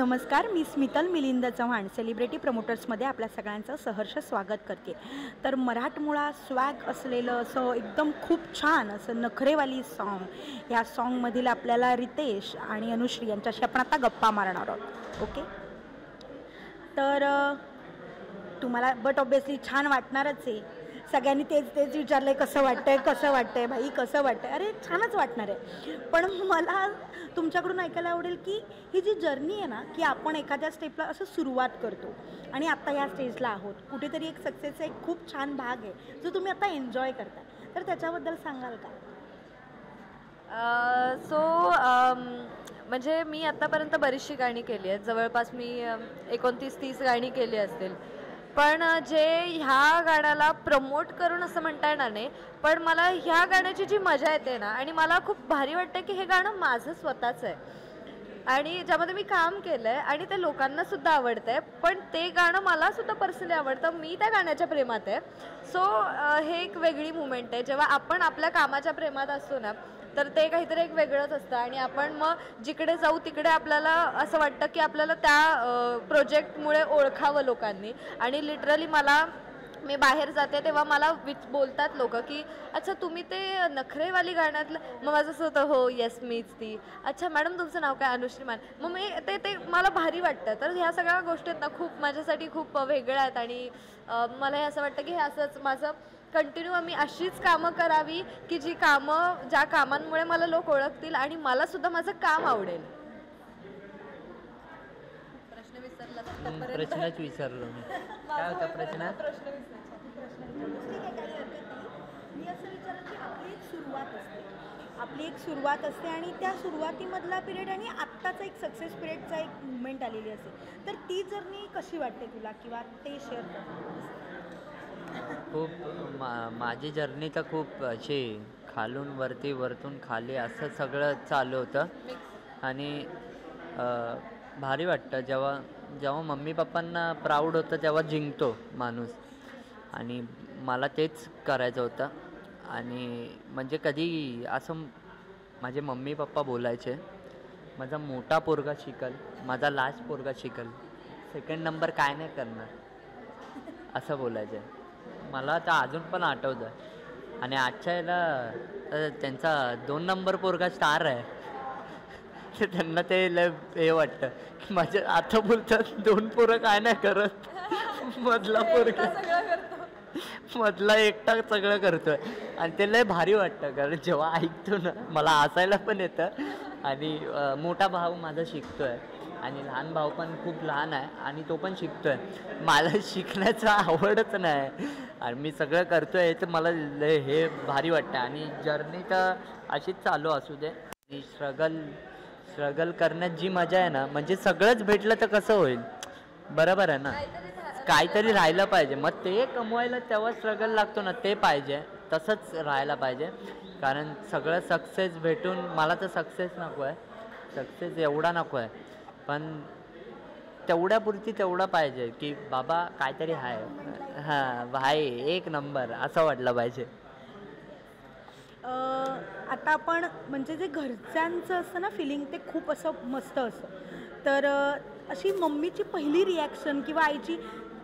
नमस्कार, मी स्मितल मिलिंद चव्हाण सेलिब्रिटी प्रमोटर्समध्ये आपल्या सगळ्यांचं सहर्ष स्वागत करते. तर मराठमोळा स्वॅग असलेलं असं एकदम खूप छान असं नखरेवाली सॉन्ग, ह्या सॉन्गमधील आपल्याला रितेश आणि अनुश्री यांच्याशी आपण आता गप्पा मारणार आहोत. ओके, तर तुम्हाला बट ऑब्वियसली छान वाटणारच आहे. सगळ्यांनी तेच विचारलं आहे, कसं वाटतंय भाई, कसं वाटतंय. अरे छानच वाटणार आहे. पण मला तुमच्याकडून ऐकायला आवडेल की ही जी जर्नी आहे ना, की आपण एखाद्या स्टेपला असं सुरुवात करतो आणि आत्ता या स्टेजला आहोत, कुठेतरी एक सक्सेसचा एक खूप छान भाग आहे जो तुम्ही आता एन्जॉय करता. तर त्याच्याबद्दल सांगाल का? म्हणजे मी आत्तापर्यंत बरीचशी गाणी केली आहेत. जवळपास मी 29-30 गाणी केली असतील. पण जे ह्या गाण्याला प्रमोट करून असं म्हणता येणार नाही, पण मला ह्या गाण्याची जी मजा येते ना, आणि मला खूप भारी वाटतं की हे गाणं माझं स्वतःचं आहे आणि ज्यामध्ये मी काम केलं आहे आणि ते लोकांना सुद्धा आवडतं आहे. पण ते गाणं मला सुद्धा पर्सनली आवडतं, मी त्या गाण्याच्या प्रेमात आहे. सो हे एक वेगळी मुमेंट आहे. जेव्हा आपण आपल्या कामाच्या प्रेमात असतो ना, तर ते काहीतरी एक वेगळंच असतं आणि आपण मग जिकडे जाऊ तिकडे आपल्याला असं वाटतं की आपल्याला त्या प्रोजेक्टमुळे ओळखावं लोकांनी. आणि लिटरली मी बाहेर जाते तेव्हा मला बोलतात लोक की अच्छा तुम्ही ते नखरेवाली गाण्यातलं. मग माझं असं होतं, हो येस मीच ती. अच्छा मॅडम तुमचं नाव काय? अनुश्री मान. मग मी ते मला भारी वाटतं. तर ह्या सगळ्या गोष्टीत ना खूप माझ्यासाठी खूप वेगळ्या आहेत आणि मला हे असं वाटतं की हे असंच माझं कंटिन्यू आम्ही अशीच कामं करावी की ज्या कामांमुळे मला लोक ओळखतील आणि मला सुद्धा माझं काम आवडेल. प्रश्न विसरला? प्रश्नच विसरलो मी. काय होता प्रश्न? मी असं विचारलं की आपली एक सुरुवात असते आणि त्या सुरुवातीमधला पिरियड आणि आत्ताचा एक सक्सेस पिरियडचा एक मुवमेंट आलेली असते. तर ती जर्नी कशी वाटते तुला, किंवा ते शेअर कर. खूप माझी जर्नी तर खूप अशी खालून वरती, वरतून खाली असं सगळं चालू होतं. आणि भारी वाटतं जेव्हा मम्मी पप्पांना प्राऊड होतं तेव्हा जिंकतो माणूस. आणि मला तेच करायचं होतं. आणि म्हणजे कधी असं माझे मम्मी पप्पा बोलायचे, माझा मोठा पोरगा शिकल, माझा लास्ट पोरगा शिकल, सेकंड नंबर काय नाही करणार असं बोलायचे. मला आता अजून पण आठवतं. आणि आजच्या याला त्यांचा 2 नंबर पोरगा स्टार आहे. तर त्यांना ते लय हे वाटतं की माझे आता बोलतात 2 पोरं काय नाही करत, मधला एकटा सगळं करतोय. आणि ते लय भारी वाटतं, कारण जेव्हा ऐकतो ना मला हसायला पण येतं. आणि मोठा भाऊ माझा शिकतोय आणि लहान भाऊ पण खूप लहान आहे आणि तो पण शिकतोय. मला शिकण्याचं आवडच नाही आणि मी सगळं करतोय, तर मला हे भारी वाटतं. आणि जर्नी तर अशीच चालू असू दे. आणि स्ट्रगल करण्यात जी मजा आहे ना, म्हणजे सगळंच भेटलं तर कसं होईल, बरोबर आहे ना. काहीतरी राहिलं पाहिजे, मग ते कमवायला तेव्हा स्ट्रगल लागतो ना, ते पाहिजे. तसंच राहायला पाहिजे. कारण सगळं सक्सेस भेटून मला तर सक्सेस नको आहे, सक्सेस एवढा नको आहे, पण तेवढ्यापुरती तेवढा पाहिजे की बाबा काहीतरी आहे, हां भाई एक नंबर असं वाटलं पाहिजे. आता आपण म्हणजे जे घरच्यांचं असतं ना फिलिंग, ते खूप असं मस्त असतं. तर अशी मम्मीची पहिली रिॲक्शन किंवा आईची,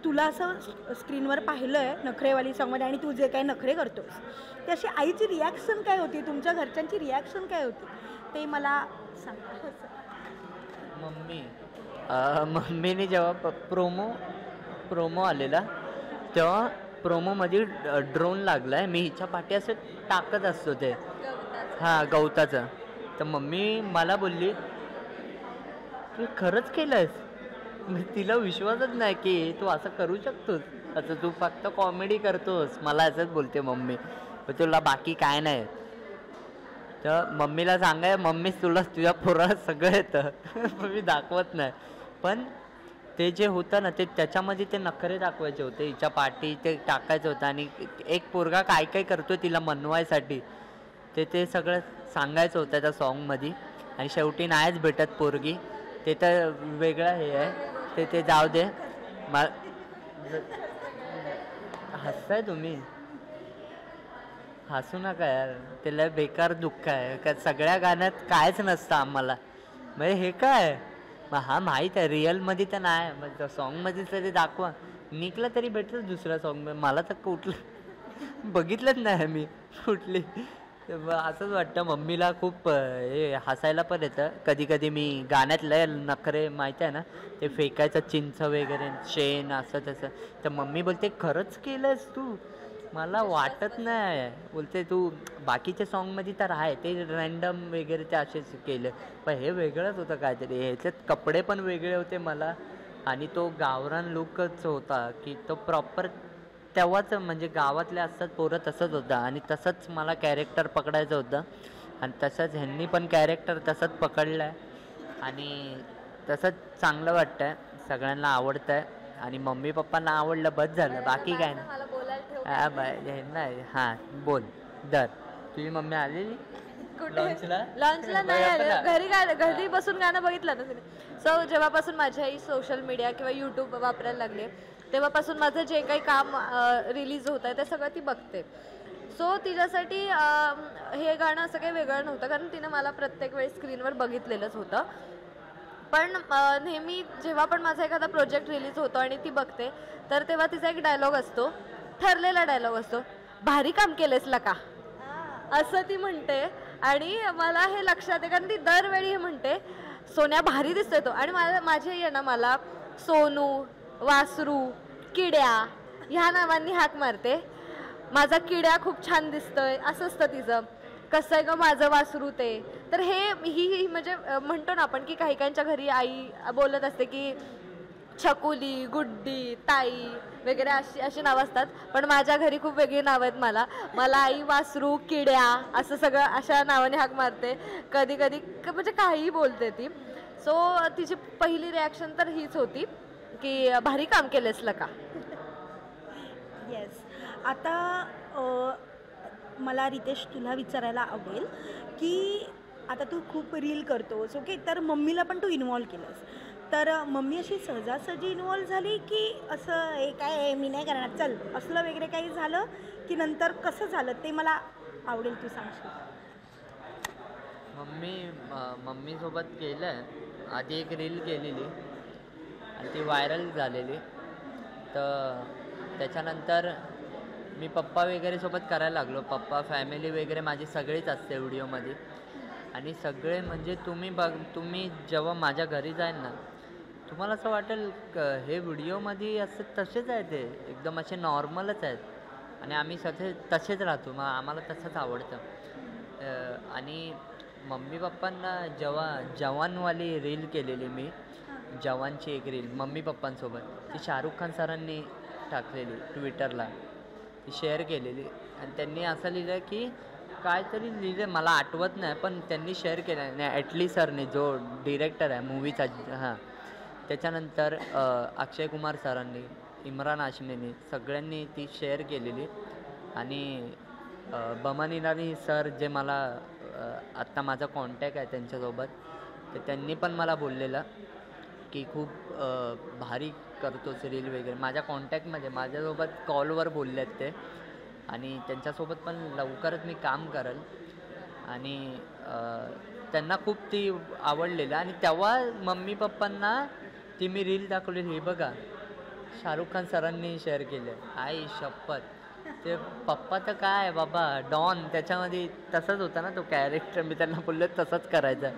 तुला असं स्क्रीनवर पाहिलं आहे नखरेवाली सॉन्गमध्ये आणि तू जे काही नखरे करतोस, ते अशी आईची रिॲक्शन काय होती, तुमच्या घरच्यांची रिॲक्शन काय होती, ते मला सांग. मम्मीने जेव्हा प्रोमो आलेला तेव्हा प्रोमोमध्ये ड्रोन लागला आहे, मी हिच्या पाठी असं टाकत असतो ते, हां गवताचं. तर मम्मी मला बोलली तू खरंच केलं आहेस. तिला विश्वासच नाही की तू असं करू शकतोस, असं तू फक्त कॉमेडी करतोस, मला असंच बोलते मम्मी. तुला बाकी काय नाही. तर मम्मीला सांगाय, मम्मी तुझ्या पोराला सगळं येतं. मी दाखवत नाही, पण ते जे होतं ना, ते त्याच्यामध्ये ते नखरे दाखवायचे होते, हिच्या पाठी ते टाकायचं होतं. आणि एक पोरगा काय काय करतो तिला मनवायसाठी, ते सगळं सांगायचं होतं त्या सॉन्गमध्ये. आणि शेवटी नाहीच भेटत पोरगी, ते तर वेगळं हे आहे, ते जाऊ दे. हसताय तुम्ही, हसू नका यार, ते लय बेकार दुःख आहे. का सगळ्या गाण्यात कायच नसतं आम्हाला, म्हणजे हे काय मग हा माहीत आहे रिअलमध्ये तर नाही, मग सॉन्गमध्ये तरी दाखवा, निघलं तरी भेटलं दुसऱ्या सॉन्ग. मला तर कुठलं बघितलंच नाही मी कुठली. असंच वाटतं. मम्मीला खूप हे हसायला पण येतं कधी कधी. मी गाण्यात लय नखरे माहीत आहे ना, ते फेकायचं चिंच वगैरे शेण असं तसं, तर मम्मी बोलते खरंच केलंस तू? मला वाटत नाही. बोलते तू बाकीच्या सॉन्गमध्ये तर आहे ते रँडम वगैरे ते असेच केलं, पण हे वेगळंच होतं काहीतरी. ह्याच्यात कपडे पण वेगळे होते मला, आणि तो गावरान लुकच होता की तो प्रॉपर तेव्हाच, म्हणजे गावातले असतात पोरं तसंच होतं, आणि तसंच मला कॅरेक्टर पकडायचं होतं, आणि तसंच ह्यांनी पण कॅरेक्टर तसंच पकडलं आहे, आणि तसंच चांगलं वाटतं आहे, सगळ्यांना आवडतं आहे, आणि मम्मी पप्पांना आवडलं बस झालं, बाकी काय नाही. मला बोलायला ठेव. हा नाही, हां बोल. दर तुझी मम्मी आलेली लॉन्चला नाही आलं, घरी बसून गाणं बघितलं ना तुम्ही. सो जेव्हापासून माझी आई सोशल मीडिया किंवा यूट्यूब वापरायला लागले, तेव्हापासून माझं जे काही काम रिलीज होत आहे ते सगळं ती बघते. सो तिच्यासाठी हे गाणं असं काही वेगळं नव्हतं, कारण तिनं मला प्रत्येक वेळी स्क्रीनवर बघितलेलंच होतं. पण नेहमी जेव्हा पण माझा एखादा प्रोजेक्ट रिलीज होतो आणि ती बघते, तर तेव्हा तिचा एक डायलॉग असतो, ठरलेला डायलॉग असतो, भारी काम केलंस का, असं ती म्हणते. आणि मला हे लक्षात आहे, कारण ती दरवेळी हे म्हणते, सोन्या भारी दिसतोय तो. आणि माझी आई आहे ना, मला सोनू, वासरू, किड्या ह्या नावांनी हाक मारते. माझा किड्या खूप छान दिसतोय असं असतं तिचं. कसं आहे ग माझं वासरू ते. तर ही म्हणजे म्हणतो ना आपण की काही काहींच्या घरी आई बोलत असते की छकुली, गुड्डी, ताई वगैरे अशी नावं असतात, पण माझ्या घरी खूप वेगळी नावं आहेत. मला आई वासरू, किड्या असं सगळं अशा नावाने हाक मारते. कधी कधी म्हणजे काहीही बोलते ती. सो तिची पहिली रिॲक्शन तर हीच होती की भारी काम केलंस का. येस. आता मला रितेश तुला विचारायला आवडेल की आता तू खूप रील करतोस, ओके, तर मम्मीला पण तू इन्व्हॉल्व केलंस, तर मम्मी अशी सहजासहजी इन्व्हॉल्व झाली की असं हे काय मी नाही करणार चल असलं वगैरे काही झालं, की नंतर कसं झालं ते मला आवडेल तू सांगशील. मम्मीसोबत केलं आहे. आधी एक रील केलेली आणि ती व्हायरल झालेली, तर त्याच्यानंतर मी पप्पा वगैरे सोबत करायला लागलो. पप्पा, फॅमिली वगैरे माझी सगळीच असते व्हिडिओमध्ये, आणि सगळे म्हणजे तुम्ही जेव्हा माझ्या घरी जाईल ना, तुम्हाला असं वाटेल हे व्हिडिओमध्ये असं तसेच आहे, ते एकदम असे नॉर्मलच आहेत, आणि आम्ही तसेच राहतो. मग आम्हाला तसंच आवडतं. आणि मम्मी पप्पांना जेव्हा जवानवाली रील केलेली मी, जवानची एक रील मम्मी पप्पांसोबत, ती शाहरुख खान सरांनी टाकलेली ट्विटरला, ती शेअर केलेली, आणि त्यांनी असं लिहिलं की काहीतरी लिहिलं मला आठवत नाही, पण त्यांनी शेअर केलं नाही, ॲटली सरने जो डिरेक्टर आहे मूवीचा, हां, त्याच्यानंतर अक्षय कुमार सरांनी, इम्रान हाशमीनी, सगळ्यांनी ती शेअर केलेली. आणि बमन इराणी सर जे मला आत्ता माझा कॉन्टॅक्ट आहे त्यांच्यासोबत, तर त्यांनी पण मला बोललेलं की खूप भारी करतोस रील वगैरे. माझ्या कॉन्टॅक्टमध्ये माझ्यासोबत कॉलवर बोलले आहेत ते, आणि त्यांच्यासोबत पण लवकरच मी काम करेल. आणि त्यांना खूप ती आवडलेलं, आणि तेव्हा मम्मी पप्पांना ती मी रील दाखवली, हे बघा शाहरुख खान सरांनी शेअर केलं. आई शपथ, ते पप्पा तर काय बाबा डॉन, त्याच्यामध्ये तसंच होता ना तो कॅरेक्टर, मी त्यांना बोललो तसंच करायचं.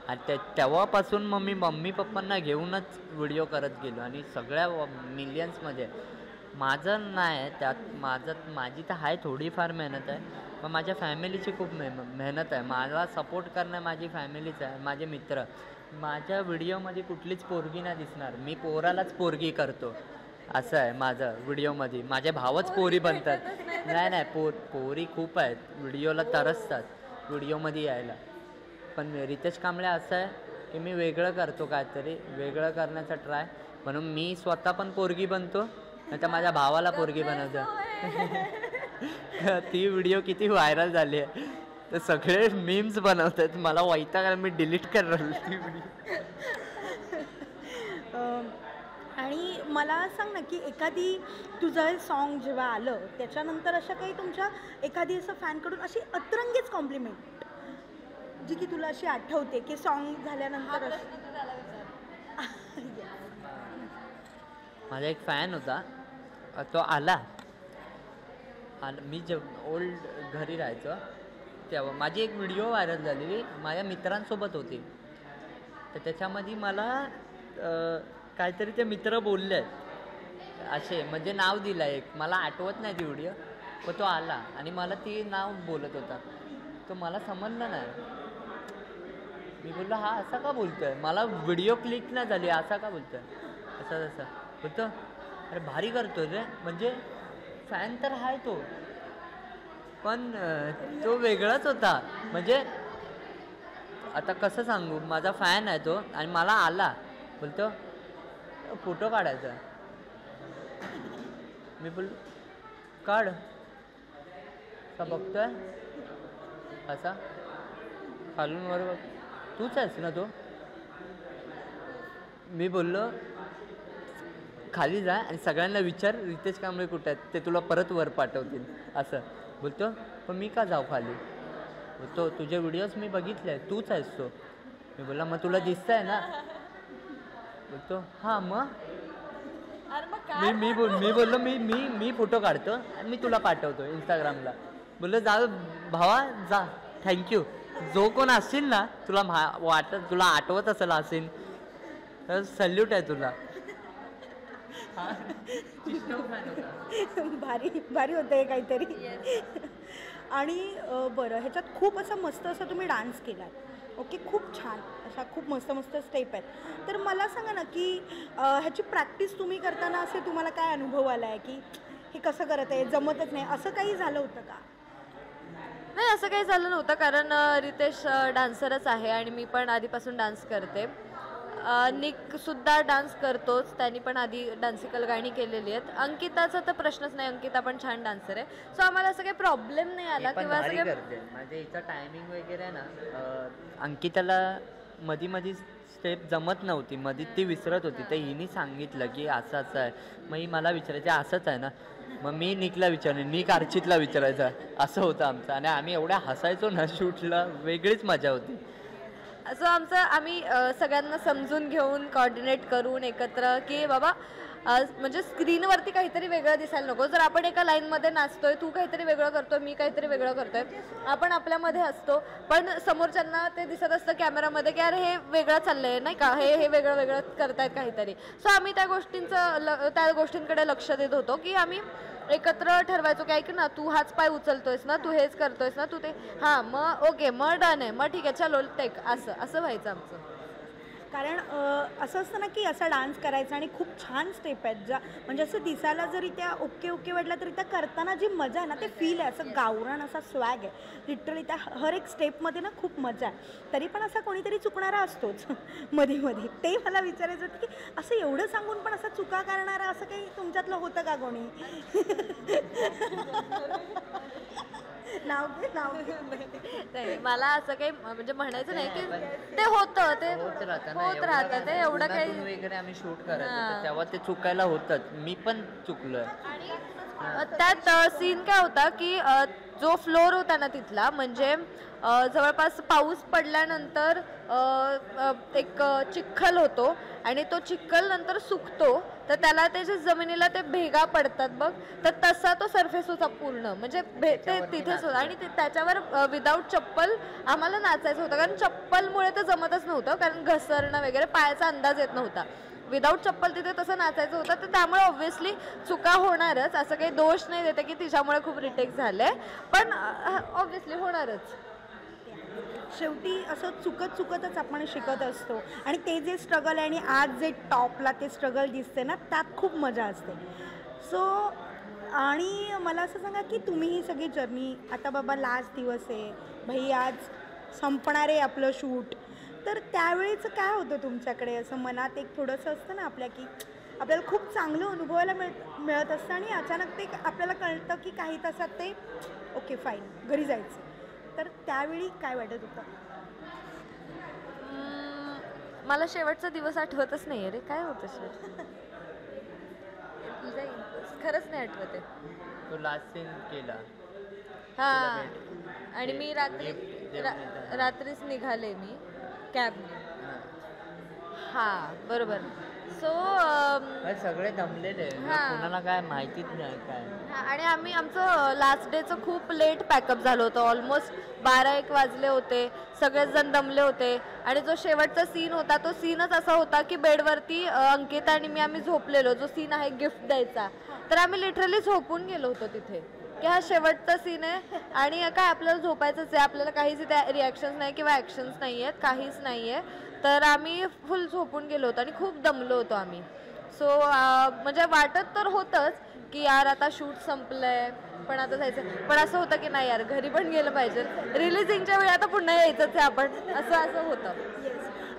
आणि तेव्हापासून मग मी मम्मी पप्पांना घेऊनच व्हिडिओ करत गेलो, आणि सगळ्या मिलियन्समध्ये. माझं नाही त्यात, माझी तर आहे थोडीफार मेहनत आहे, पण माझ्या फॅमिलीची खूप मेहनत आहे. मला सपोर्ट करणं माझी फॅमिलीच आहे, माझे मित्र. माझ्या व्हिडिओमध्ये कुठलीच पोरगी नाही दिसणार, मी पोरालाच पोरगी करतो, असं आहे माझं व्हिडिओमध्ये. माझे भावच पोरी बनतात. नाही पोरी खूप आहेत, व्हिडिओला तरसतात व्हिडिओमध्ये यायला. पण रितेश कांबळे असं आहे की मी वेगळं करतो, काहीतरी वेगळं करण्याचा ट्राय, म्हणून मी स्वतः पण पोरगी बनतो, नाही तर माझ्या भावाला पोरगी बनवतो. ती व्हिडिओ किती व्हायरल झाली आहे, तर सगळे मीम्स बनवतात, मला वैताग आला, मी डिलीट करणार ती व्हिडिओ. आणि मला सांग ना की एखादी तुझं हे सॉन्ग जेव्हा आलं त्याच्यानंतर अशा काही तुमच्या एखादी असं फॅनकडून अशी अतरंगीच कॉम्प्लिमेंट जी की तुला अशी आठवते की सॉन्ग झाल्यानंतर माझा एक फॅन होता, तो आला. मी ओल्ड घरी राहायचो तेव्हा माझी एक व्हिडिओ व्हायरल झालेली, माझ्या मित्रांसोबत होती. तर त्याच्यामध्ये मला काहीतरी ते मित्र बोलले असे, म्हणजे नाव दिलं एक, मला आठवत नाही ती व्हिडिओ, पण तो आला आणि मला ती नाव बोलत होता. तो मला समजलं नाही. मी बोललो हा असा का बोलतोय, मला व्हिडिओ क्लिक नाही झाली, असा का बोलतोय, असं तसं बोलतो. अरे भारी करतोय रे, म्हणजे फॅन तर आहे तो, पण तो वेगळाच होता. म्हणजे आता कसं सांगू, माझा फॅन आहे तो आणि मला आला बोलतो फोटो काढायचा. मी बोल काढ, का बघतोय असा खालून वर बघ, तूच आहेस ना तो. मी बोललो खाली जा आणि सगळ्यांना विचार रितेश कांबळे कुठे आहेत, ते तुला परत वर पाठवतील असं बोलतो. पण मी का जाऊ खाली, बोलतो तुझे व्हिडिओज मी बघितले, तूच आहेस तो. मी बोलला मग तुला दिसतंय ना, बोलतो हां मग. मी बोललो मी फोटो काढतो आणि मी तुला पाठवतो इंस्टाग्रामला. बोललो जा भावा जा, थँक्यू. जो कोण असशील ना तुला तुला आठवत असेल असेल तर सल्यूट आहे तुला. भारी भारी होतं हे काहीतरी. आणि बरं, ह्याच्यात खूप असं मस्त असं तुम्ही डान्स केला, ओके, खूप छान अशा खूप मस्त मस्त स्टेप आहेत. तर मला सांगा ना की ह्याची प्रॅक्टिस तुम्ही करताना असे तुम्हाला काय अनुभव आला आहे की हे कसं करत आहे, जमतच नाही, असं काही झालं होतं का? नाही, असं काही झालं नव्हतं, कारण रितेश डान्सरच आहे आणि मी पण आधीपासून डान्स करते. निक सुद्धा डान्स करतोच, त्यांनी पण आधी डान्सिकल गाणी केलेली आहेत. अंकिताचा तर प्रश्नच नाही, अंकिता पण छान डान्सर आहे. सो आम्हाला असं काही प्रॉब्लेम नाही आला किंवा असं काही. म्हणजे हिचं टायमिंग वगैरे आहे ना, अंकिताला मधी स्टेप जमत नव्हती, मध्ये ती विसरत होती. तर हिने सांगितलं की असं असं आहे. मग ही मला विचारायचं असंच आहे ना, मग मी निकला विचारले, निक अर्चितला विचारायचा, असं होतं आमचं. आणि आम्ही एवढ्या हसायचो ना शूटला, वेगळीच मजा होती. असं आम्ही सगळ्यांना समजून घेऊन कॉर्डिनेट करून एकत्र की बाबा म्हणजे स्क्रीनवरती काहीतरी वेगळं दिसायला नको. जर आपण एका लाईनमध्ये नाचतोय, तू काहीतरी वेगळं करतोय, मी काहीतरी वेगळं करतोय, आपण आपल्यामध्ये असतो, पण समोरच्यांना ते दिसत असतं कॅमेरामध्ये की अरे हे वेगळं चाललंय नाही का, हे वेगळं वेगळं करतायत काहीतरी. सो आम्ही त्या गोष्टींकडे लक्ष देत होतो की आम्ही एकत्र ठरवायचो की ऐक ना, तू हाच पाय उचलतोयस ना, तू हेच करतोयस ना, तू ते हां मग ओके, मग डन आहे, मग ठीक आहे, चलो टेक, असं व्हायचं आमचं. कारण असं असतं ना की असा डान्स करायचा आणि खूप छान स्टेप आहेत ज्या, म्हणजे असं दिसायला जरी त्या ओके ओके वाटलं तरी त्या करताना जी मजा आहे ना, ते फील आहे, असं गावरान असा स्वॅग आहे लिटरली त्या हर एक स्टेपमध्ये ना, खूप मजा आहे. तरी पण असा कोणीतरी चुकणारा असतोच मध्ये मध्ये. ते मला विचारायचं होतं की असं एवढं सांगून पण असा चुका करणारा असं काही तुमच्यातलं होतं का कोणी? नाव नाही, मला असं काही म्हणजे म्हणायचं नाही की ते होतं, ते होत राहतं, ते एवढं काही वगैरे आम्ही शूट करायचं तेव्हा ते चुकायला होतच. मी पण चुकलोय. त्यात सीन काय होता की जो फ्लोर होता ना तिथला, म्हणजे जवळपास पाऊस पडल्यानंतर एक चिखल होतो आणि तो चिखल नंतर सुकतो, तर त्याला त्याच्या जमिनीला ते भेगा पडतात बघ, तर तसा तो सरफेस होता पूर्ण, म्हणजे ते तिथेच होता. आणि त्याच्यावर विदाऊट चप्पल आम्हाला नाचायचं होतं, कारण चप्पलमुळे तर जमतच नव्हतं, कारण घसरणं वगैरे पायाचा अंदाज येत नव्हता. विदाऊट चप्पल तिथे तसं नाचायचं होतं, तर त्यामुळे ऑब्व्हियसली चुका होणारच. असं काही दोष नाही देते की तिच्यामुळे खूप रिटेक झाले, पण ऑब्व्हियसली होणारच. शेवटी असं चुकतच आपण शिकत असतो. आणि ते जे स्ट्रगल आहे आणि आज जे टॉपला ते स्ट्रगल दिसते ना, त्यात खूप मजा असते. सो आणि मला असं सांगा की तुम्ही ही सगळी जर्नी, आता बाबा लास्ट दिवस आहे भाई, आज संपणार आहे आपलं शूट, तर त्यावेळेचं काय होतं तुमच्याकडे? असं मनात एक थोडंसं असतं ना आपल्या की आपल्याला खूप चांगलं अनुभवायला मिळत असतं आणि अचानक ते आपल्याला कळतं की काही तासात ते ओके फाईन घरी जायचं, तर त्यावेळी काय वाटत होतं? मला शेवटचा दिवस आठवतच नाही आहे रे, काय होतं शेवट खरंच नाही आठवत आहे. तो लास्ट सीन केला हां, आणि मी रात्रीच निघाले मी कॅबने. हां बरोबर. सो सगळे दमलेले, कोणाला काय माहितीच नाही काय. आणि आमचं लास्ट डेचं खूप लेट पॅकअप झालं होतं. ऑलमोस्ट 12-1 वाजले होते. सगळेच जण दमले होते. आणि जो शेवटचा सीन होता तो सीनच असा होता की बेडवरती अंकिता आणि मी आम्ही झोपलेलो. जो सीन आहे गिफ्ट द्यायचा, तर आम्ही लिटरली झोपून गेलो होतो तिथे की हा शेवटचा सीन आहे आणि काय आपल्याला झोपायचंच आहे. आपल्याला काहीच त्या रिॲक्शन्स नाही किंवा ॲक्शन्स नाही आहेत, काहीच नाही आहे. तर आम्ही फुल झोपून गेलो होतो आणि खूप दमलो होतो आम्ही. सो म्हणजे वाटत तर होतंच की यार आता शूट संपलंय पण आता जायचं, पण असं होतं की नाही यार घरी पण गेलं पाहिजे. रिलीजिंगच्या वेळी आता पुन्हा यायचंच आहे आपण, असं होतं.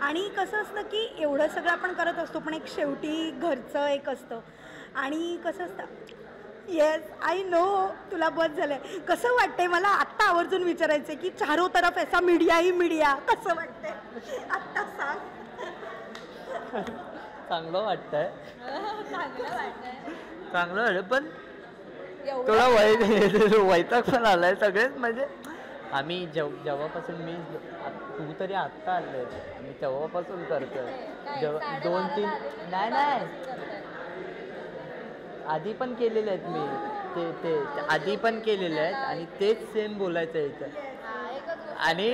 आणि कसं असतं की एवढं सगळं आपण करत असतो पण एक शेवटी घरचं एक असतं. आणि कसं असतं, येस आय नो तुला बस झालंय. कसं वाटतंय मला आत्ता आवर्जून विचारायचं की चारो तरफ ऐसा मीडिया ही मीडिया, कसं वाटतंय आत्ता सांग. चांगलं वाटतंय, चांगलं वाटतं, पण थोडा वैताग पण आलाय. सगळेच म्हणजे आम्ही जेव्हापासून तू तरी आत्ता आलोय, मी तेव्हापासून करतोय. 2-3 नाही आधी पण केलेले आहेत मी, ते आधी पण केलेले आहेत आणि तेच सेम बोलायचं आहे इथं. आणि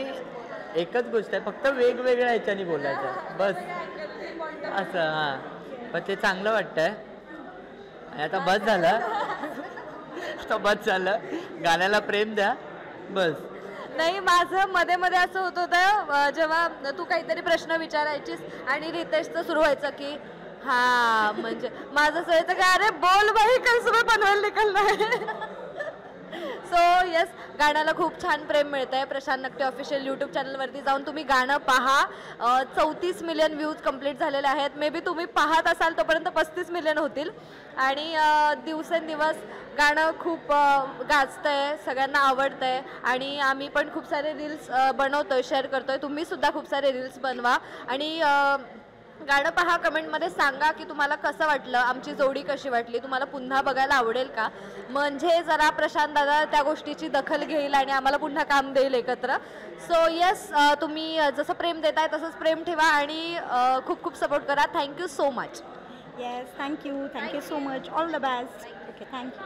एकच गोष्ट आहे, फक्त वेगवेगळ्या ह्याच्यानी बोलायचं बस असं. हां, पण ते चांगलं वाटतंय. आणि आता बस झालं, आता बस झालं, गाण्याला प्रेम द्या बस. नाही, माझं मध्ये मध्ये असं होत होतं जेव्हा तू काहीतरी प्रश्न विचारायचीस आणि रितेशचं सुरू व्हायचं की हा, म्हणजे माझं असं व्हायचं की अरे बोल बाई कसं बनवायला निघालं आहे. सो येस, गाण्याला खूप छान प्रेम मिळत आहे. प्रशांत नकटे ऑफिशियल यूट्यूब चॅनलवरती जाऊन तुम्ही गाणं पहा. 34 मिलियन व्ह्यूज कंप्लीट झालेले आहेत. मे बी तुम्ही पाहत असाल तोपर्यंत 35 मिलियन होतील. आणि दिवसेंदिवस गाणं खूप गाजतंय, सगळ्यांना आवडतंय. आणि आम्ही पण खूप सारे रील्स बनवतोय, शेअर करतोय. तुम्ही सुद्धा खूप सारे रील्स बनवा आणि गाणं पहा. कमेंटमध्ये सांगा की तुम्हाला कसं वाटलं, आमची जोडी कशी वाटली, तुम्हाला पुन्हा बघायला आवडेल का. म्हणजे जरा प्रशांत दादा त्या गोष्टीची दखल घेईल आणि आम्हाला पुन्हा काम देईल एकत्र. सो येस, तुम्ही जसं प्रेम देताय तसंच प्रेम ठेवा आणि खूप खूप सपोर्ट करा. Thank you so much. Yes, thank you so much. All the best. Okay, thank you.